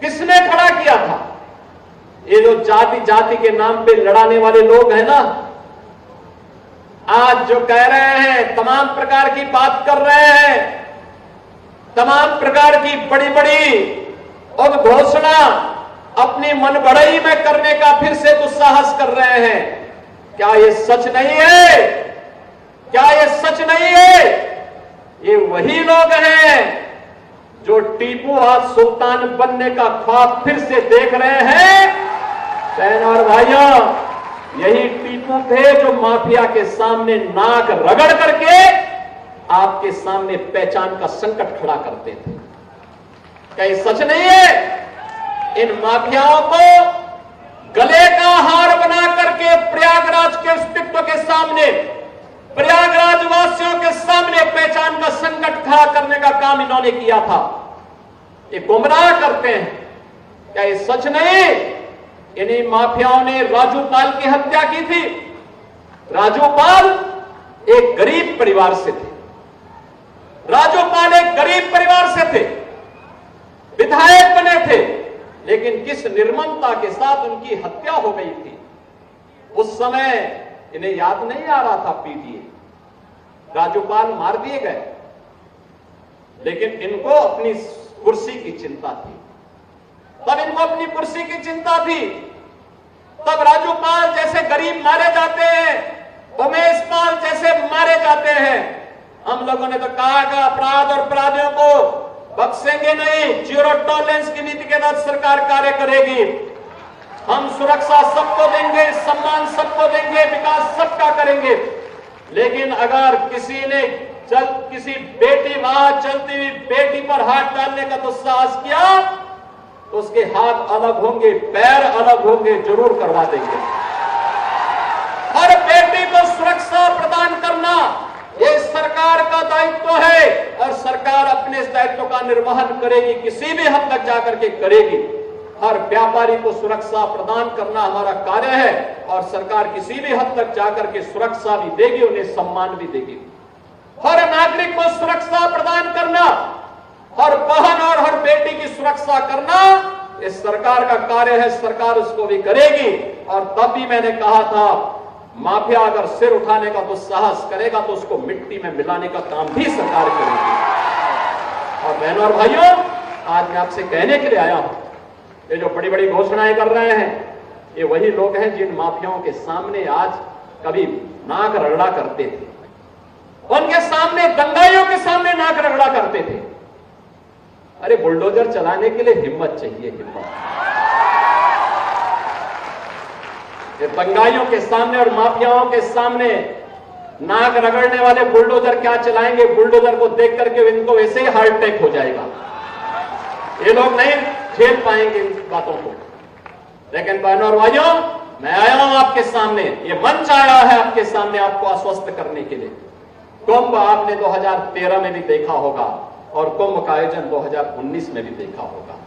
किसने खड़ा किया था? ये जो जाति जाति के नाम पे लड़ाने वाले लोग हैं ना, आज जो कह रहे हैं, तमाम प्रकार की बात कर रहे हैं, तमाम प्रकार की बड़ी बड़ी उद्घोषणा अपनी मनगढ़ई में करने का फिर से दुस्साहस कर रहे हैं। क्या ये सच नहीं है? क्या ये सच नहीं है? ये वही लोग हैं जो टीपू आज सुल्तान बनने का ख्वाब फिर से देख रहे हैं। बहन और भाइयों, यही टीपू थे जो माफिया के सामने नाक रगड़ करके आपके सामने पहचान का संकट खड़ा करते थे। क्या ये सच नहीं है? इन माफियाओं को गले का हार बना करके प्रयागराज के अस्तित्व के सामने, प्रयागराज वासियों के सामने पहचान का संकट खड़ा करने का काम इन्होंने किया था। ये गुमराह करते हैं। क्या ये सच नहीं? इन्हीं माफियाओं ने राजू पाल की हत्या की थी। राजू पाल एक गरीब परिवार से थे। राजू पाल एक गरीब परिवार से थे, विधायक बने थे, लेकिन किस निर्ममता के साथ उनकी हत्या हो गई थी। उस समय इन्हें याद नहीं आ रहा था पीटीए, राजूपाल मार दिए गए, लेकिन इनको अपनी कुर्सी की चिंता थी। तब इनको अपनी कुर्सी की चिंता थी। तब राजूपाल जैसे गरीब मारे जाते हैं, उमेश पाल जैसे मारे जाते हैं। हम लोगों ने तो कहा कि अपराध और अपराधियों को बख्शेंगे नहीं, जीरो टॉलरेंस की नीति के तहत सरकार कार्य करेगी। हम सुरक्षा सबको देंगे, सम्मान सबको देंगे, विकास सबका करेंगे। लेकिन अगर किसी ने किसी बेटी वहां चलती हुई बेटी पर हाथ डालने का दुस्साहस किया तो उसके हाथ अलग होंगे, पैर अलग होंगे, जरूर करवा देंगे। हर बेटी को सुरक्षा प्रदान करना ये सरकार का दायित्व है और सरकार अपने इस दायित्व का निर्वहन करेगी, किसी भी हद तक जाकर के करेगी। हर व्यापारी को सुरक्षा प्रदान करना हमारा कार्य है और सरकार किसी भी हद तक जाकर के सुरक्षा भी देगी, उन्हें सम्मान भी देगी। हर नागरिक को सुरक्षा प्रदान करना, हर बहन और हर बेटी की सुरक्षा करना इस सरकार का कार्य है, सरकार उसको भी करेगी। और तब भी मैंने कहा था, माफिया अगर सिर उठाने का दुस्साहस करेगा तो उसको मिट्टी में मिलाने का काम भी सरकार करेगी। और बहनों और भाइयों, आज मैं आपसे कहने के लिए आया हूं, ये जो बड़ी बड़ी घोषणाएं कर रहे हैं, ये वही लोग हैं जिन माफियाओं के सामने आज कभी नाक रगड़ा करते थे, उनके सामने, दंगाइयों के सामने नाक रगड़ा करते थे। अरे बुलडोजर चलाने के लिए हिम्मत चाहिए, हिम्मत। ये दंगाइयों के सामने और माफियाओं के सामने नाक रगड़ने वाले बुलडोजर क्या चलाएंगे? बुलडोजर को देख करके इनको वैसे ही हार्ट अटैक हो जाएगा। ये लोग नहीं झेल पाएंगे इन बातों को। लेकिन बहनों और भाइयों, मैं आया हूं आपके सामने, ये मंच आया है आपके सामने आपको आश्वस्त करने के लिए। कुंभ आपने 2013 में भी देखा होगा और कुंभ का आयोजन 2019 में भी देखा होगा।